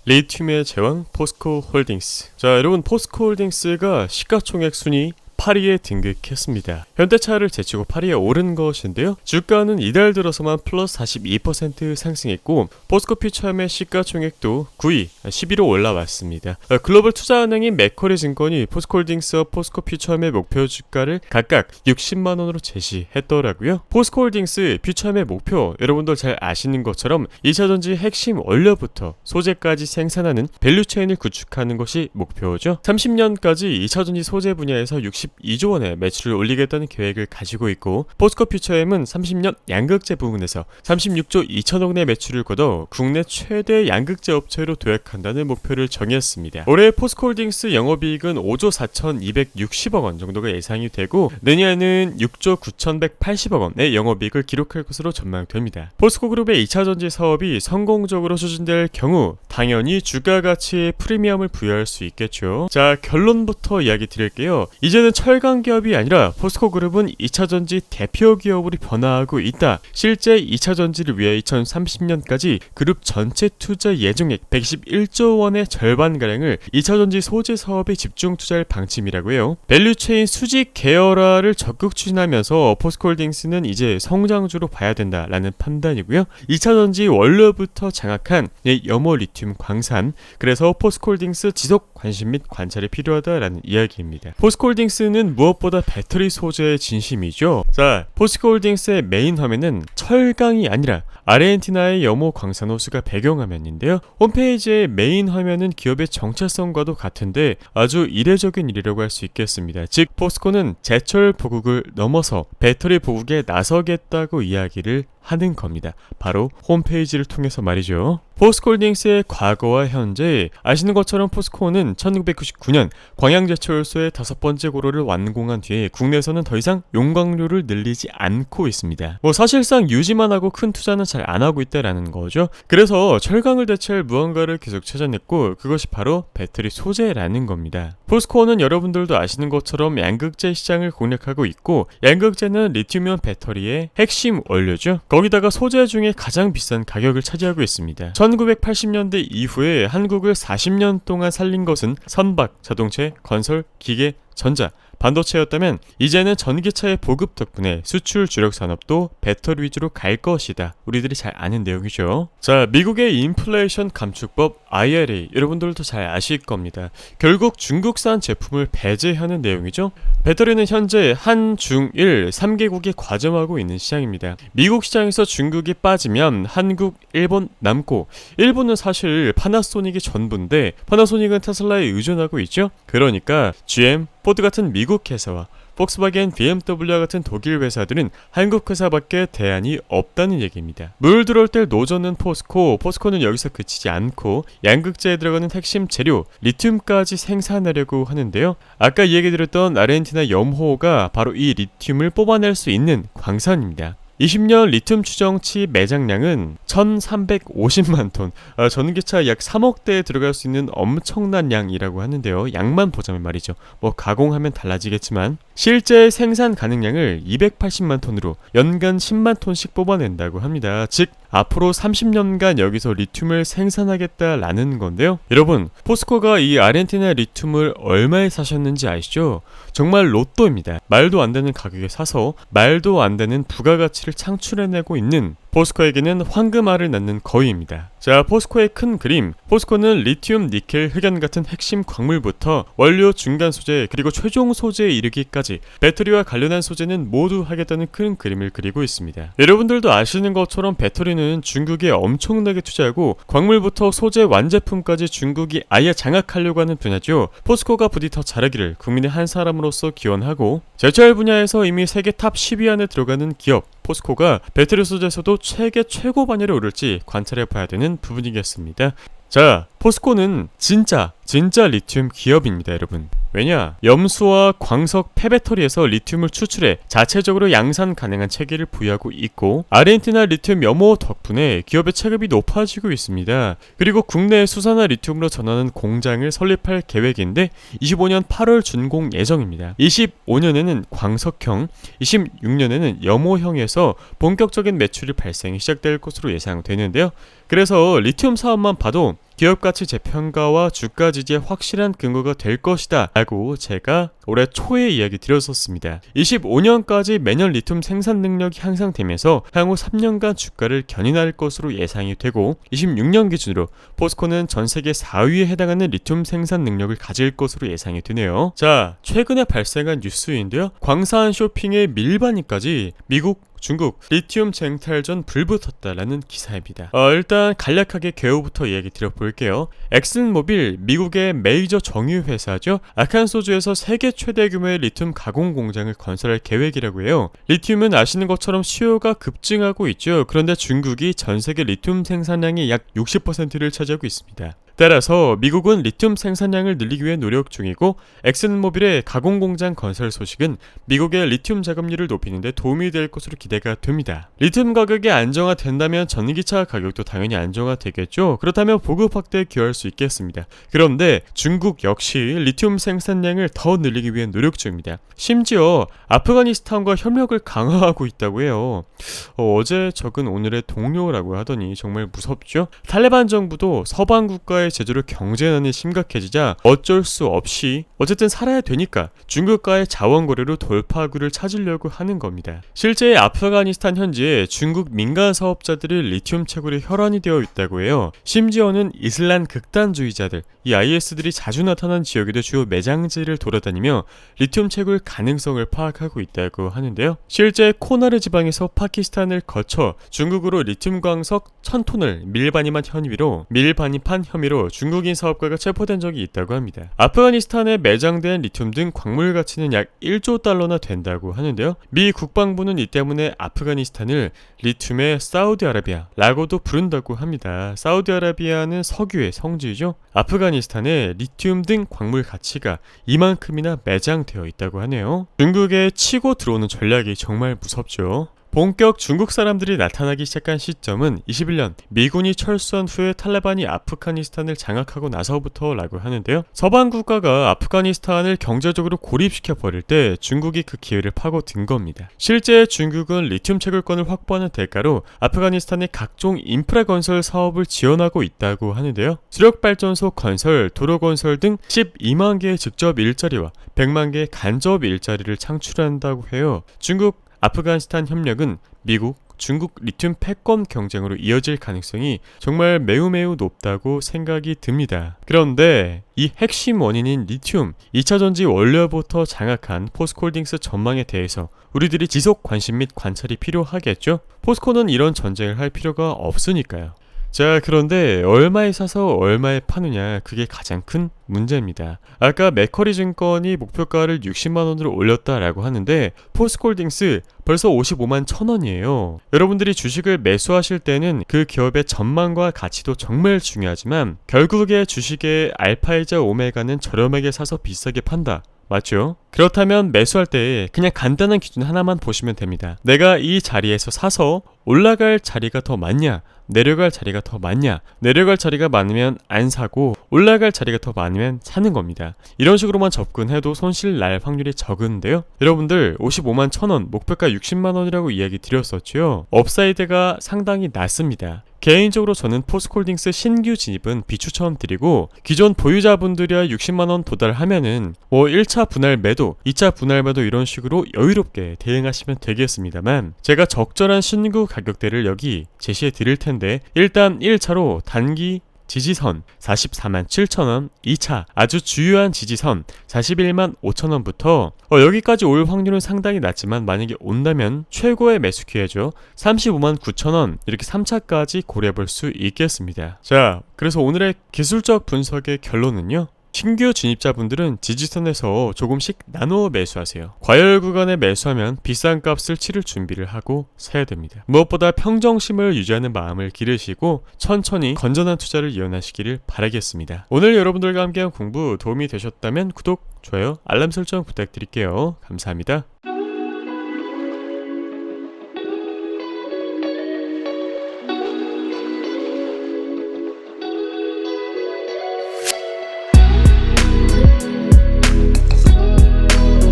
리튬의 제왕 포스코홀딩스. 자, 여러분, 포스코홀딩스가 시가총액 순위 8위에 등극했습니다. 현대차를 제치고 8위에 오른 것인데요. 주가는 이달 들어서만 플러스 42% 상승했고 포스코퓨처엠의 시가총액도 9위, 11위로 올라왔습니다. 글로벌 투자은행인 맥쿼리 증권이 포스코홀딩스와 포스코퓨처엠의 목표 주가를 각각 60만 원으로 제시했더라고요. 포스코홀딩스 퓨처엠의 목표, 여러분들 잘 아시는 것처럼 2차전지 핵심 원료부터 소재까지 생산하는 밸류체인을 구축하는 것이 목표죠. 30년까지 2차전지 소재 분야에서 62조 원의 매출을 올리겠다는 계획을 가지고 있고, 포스코퓨처엠은 30년 양극재 부분에서 36조 2천억 원의 매출을 거둬 국내 최대 양극재 업체로 도약한다는 목표를 정했습니다. 올해 포스코홀딩스 영업이익은 5조 4,260억 원 정도가 예상이 되고, 내년에는 6조 9,180억 원의 영업이익을 기록할 것으로 전망됩니다. 포스코그룹의 2차전지 사업이 성공적으로 추진될 경우 당연히 주가 가치에 프리미엄을 부여할 수 있겠죠. 자, 결론부터 이야기 드릴게요. 이제는 철강 기업이 아니라 포스코그룹은 2차전지 대표 기업으로 변화하고 있다. 실제 2차전지를 위해 2030년까지 그룹 전체 투자 예정액 111조 원의 절반가량을 2차전지 소재 사업에 집중 투자할 방침이라고 해요. 밸류체인 수직 계열화를 적극 추진하면서 포스코홀딩스는 이제 성장주로 봐야 된다라는 판단이고요. 2차전지 원료부터 장악한 염호 리튬 광산, 그래서 포스코홀딩스 지속 관심 및 관찰이 필요하다라는 이야기입니다. 포스코홀딩스는 무엇보다 배터리 소재의 진심이죠. 자, 포스코홀딩스의 메인 화면은 철강이 아니라 아르헨티나의 염호 광산 호수가 배경화면인데요. 홈페이지의 메인 화면은 기업의 정체성과도 같은데 아주 이례적인 일이라고 할 수 있겠습니다. 즉, 포스코는 제철 보국을 넘어서 배터리 보국에 나서겠다고 이야기를 하는 겁니다. 바로 홈페이지를 통해서 말이죠. 포스코홀딩스의 과거와 현재, 아시는 것처럼 포스코는 1999년 광양제철소의 5번째 고로를 완공한 뒤에 국내에서는 더 이상 용광로를 늘리지 않고 있습니다. 사실상 유지만 하고 큰 투자는 잘 안 하고 있다라는 거죠. 그래서 철강을 대체할 무언가를 계속 찾아냈고, 그것이 바로 배터리 소재라는 겁니다. 포스코는 여러분들도 아시는 것처럼 양극재 시장을 공략하고 있고, 양극재는 리튬이온 배터리의 핵심 원료죠. 거기다가 소재 중에 가장 비싼 가격을 차지하고 있습니다. 1980년대 이후에 한국을 40년 동안 살린 것은 선박, 자동차, 건설, 기계, 전자, 반도체였다면 이제는 전기차의 보급 덕분에 수출 주력 산업도 배터리 위주로 갈 것이다. 우리들이 잘 아는 내용이죠. 자, 미국의 인플레이션 감축법 IRA, 여러분들도 잘 아실 겁니다. 결국 중국산 제품을 배제하는 내용이죠. 배터리는 현재 한, 중, 일 3개국이 과점하고 있는 시장입니다. 미국 시장에서 중국이 빠지면 한국, 일본 남고, 일본은 사실 파나소닉이 전부인데 파나소닉은 테슬라에 의존하고 있죠. 그러니까 GM, 포드 같은 미국 회사와 폭스바겐, BMW와 같은 독일 회사들은 한국 회사밖에 대안이 없다는 얘기입니다. 물 들어올 때 노젓는 포스코는 여기서 그치지 않고 양극재에 들어가는 핵심 재료 리튬까지 생산하려고 하는데요. 아까 얘기 드렸던 아르헨티나 염호가 바로 이 리튬을 뽑아낼 수 있는 광산입니다. 20년 리튬 추정치 매장량은 1350만 톤, 전기차 약 3억 대에 들어갈 수 있는 엄청난 양이라고 하는데요. 양만 보자면 말이죠. 가공하면 달라지겠지만 실제 생산 가능량을 280만 톤으로 연간 10만 톤씩 뽑아낸다고 합니다. 즉 앞으로 30년간 여기서 리튬을 생산하겠다라는 건데요. 여러분, 포스코가 이 아르헨티나 리튬을 얼마에 사셨는지 아시죠? 정말 로또입니다. 말도 안 되는 가격에 사서 말도 안 되는 부가가치를 창출해내고 있는 포스코에게는 황금알을 낳는 거위입니다. 자, 포스코의 큰 그림. 포스코는 리튬, 니켈, 흑연 같은 핵심 광물부터 원료 중간 소재, 그리고 최종 소재에 이르기까지 배터리와 관련한 소재는 모두 하겠다는 큰 그림을 그리고 있습니다. 여러분들도 아시는 것처럼 배터리는 중국에 엄청나게 투자하고 광물부터 소재 완제품까지 중국이 아예 장악하려고 하는 분야죠. 포스코가 부디 더 잘하기를 국민의 한 사람으로서 기원하고, 제철 분야에서 이미 세계 탑 10위 안에 들어가는 기업 포스코가 배터리 소재에서도 세계 최고 반열에 오를지 관찰해봐야 되는 부분이겠습니다. 자, 포스코는 진짜 리튬 기업입니다, 여러분. 왜냐? 염수와 광석 폐배터리에서 리튬을 추출해 자체적으로 양산 가능한 체계를 부여하고 있고, 아르헨티나 리튬 염호 덕분에 기업의 체급이 높아지고 있습니다. 그리고 국내 수산화 리튬으로 전하는 공장을 설립할 계획인데 25년 8월 준공 예정입니다. 25년에는 광석형, 26년에는 염호형에서 본격적인 매출이 발생이 시작될 것으로 예상되는데요. 그래서 리튬 사업만 봐도 기업 가치 재평가와 주가 지지의 확실한 근거가 될 것이다 라고 제가 올해 초에 이야기 드렸었습니다. 25년까지 매년 리튬 생산 능력이 향상되면서 향후 3년간 주가를 견인할 것으로 예상이 되고 26년 기준으로 포스코는 전 세계 4위에 해당하는 리튬 생산 능력을 가질 것으로 예상이 되네요. 자, 최근에 발생한 뉴스인데요. 광산 쇼핑의 밀반입까지 미국 중국 리튬 쟁탈전 불붙었다라는 기사입니다. 일단 간략하게 개요부터 얘기 드려볼게요. 엑슨모빌, 미국의 메이저 정유 회사죠. 아칸소주에서 세계 최대 규모의 리튬 가공 공장을 건설할 계획이라고 해요. 리튬은 아시는 것처럼 수요가 급증하고 있죠. 그런데 중국이 전 세계 리튬 생산량의 약 60%를 차지하고 있습니다. 따라서 미국은 리튬 생산량을 늘리기 위해 노력 중이고 엑슨모빌의 가공공장 건설 소식은 미국의 리튬 자금률을 높이는 데 도움이 될 것으로 기대가 됩니다. 리튬 가격이 안정화된다면 전기차 가격도 당연히 안정화되겠죠. 그렇다면 보급 확대에 기여할 수 있겠습니다. 그런데 중국 역시 리튬 생산량을 더 늘리기 위해 노력 중입니다. 심지어 아프가니스탄과 협력을 강화하고 있다고 해요. 어제 적은 오늘의 동료라고 하더니 정말 무섭죠? 탈레반 정부도 서방 국가의 제조를 경쟁난이 심각해지자 어쩔 수 없이 어쨌든 살아야 되니까 중국과의 자원 거래로 돌파구를 찾으려고 하는 겁니다. 실제 아프가니스탄 현지에 중국 민간 사업자들이 리튬 채굴에 혈안이 되어 있다고 해요. 심지어는 이슬람 극단주의자들, 이 IS들이 자주 나타난 지역에도 주요 매장지를 돌아다니며 리튬 채굴 가능성을 파악하고 있다고 하는데요. 실제 코나르 지방에서 파키스탄을 거쳐 중국으로 리튬 광석 1000톤을 밀반입한 혐의로 중국인 사업가가 체포된 적이 있다고 합니다. 아프가니스탄에 매장된 리튬 등 광물 가치는 약 1조 달러나 된다고 하는데요. 미 국방부는 이 때문에 아프가니스탄을 리튬의 사우디아라비아라고도 부른다고 합니다. 사우디아라비아는 석유의 성지이죠. 아프가니스탄에 리튬 등 광물 가치가 이만큼이나 매장되어 있다고 하네요. 중국에 치고 들어오는 전략이 정말 무섭죠. 본격 중국 사람들이 나타나기 시작한 시점은 21년 미군이 철수한 후에 탈레반이 아프가니스탄을 장악하고 나서부터라고 하는데요. 서방 국가가 아프가니스탄을 경제적으로 고립시켜 버릴 때 중국이 그 기회를 파고든 겁니다. 실제 중국은 리튬 채굴권을 확보하는 대가로 아프가니스탄의 각종 인프라 건설 사업을 지원하고 있다고 하는데요. 수력발전소 건설, 도로 건설 등 12만 개의 직접 일자리와 100만 개의 간접 일자리를 창출한다고 해요. 중국 아프가니스탄 협력은 미국, 중국 리튬 패권 경쟁으로 이어질 가능성이 정말 매우 높다고 생각이 듭니다. 그런데 이 핵심 원인인 리튬, 2차 전지 원료부터 장악한 포스코홀딩스 전망에 대해서 우리들이 지속 관심 및 관찰이 필요하겠죠? 포스코는 이런 전쟁을 할 필요가 없으니까요. 자, 그런데 얼마에 사서 얼마에 파느냐, 그게 가장 큰 문제입니다. 아까 맥커리 증권이 목표가를 60만원으로 올렸다라고 하는데 포스코홀딩스 벌써 55만 1,000원이에요. 여러분들이 주식을 매수하실 때는 그 기업의 전망과 가치도 정말 중요하지만 결국에 주식의 알파이자 오메가는 저렴하게 사서 비싸게 판다. 맞죠? 그렇다면 매수할 때 그냥 간단한 기준 하나만 보시면 됩니다. 내가 이 자리에서 사서 올라갈 자리가 더 많냐, 내려갈 자리가 더 많냐, 내려갈 자리가 많으면 안 사고 올라갈 자리가 더 많으면 사는 겁니다. 이런 식으로만 접근해도 손실 날 확률이 적은데요. 여러분들 55만 1,000원, 목표가 60만원이라고 이야기 드렸었죠. 업사이드가 상당히 낮습니다. 개인적으로 저는 포스코홀딩스 신규 진입은 비추천드리고 기존 보유자분들이야 60만원 도달하면은 1차 분할 매도, 2차 분할 매도 이런 식으로 여유롭게 대응하시면 되겠습니다만 제가 적절한 신규 가격대를 여기 제시해 드릴 텐데 일단 1차로 단기 지지선 44만 7천원, 2차 아주 주요한 지지선 41만 5천원부터 여기까지 올 확률은 상당히 낮지만 만약에 온다면 최고의 매수 기회죠. 35만 9천원 이렇게 3차까지 고려해볼 수 있겠습니다. 자, 그래서 오늘의 기술적 분석의 결론은요. 신규 진입자분들은 지지선에서 조금씩 나누어 매수하세요. 과열 구간에 매수하면 비싼 값을 치를 준비를 하고 사야 됩니다. 무엇보다 평정심을 유지하는 마음을 기르시고 천천히 건전한 투자를 이어나시기를 바라겠습니다. 오늘 여러분들과 함께한 공부 도움이 되셨다면 구독, 좋아요, 알람 설정 부탁드릴게요. 감사합니다.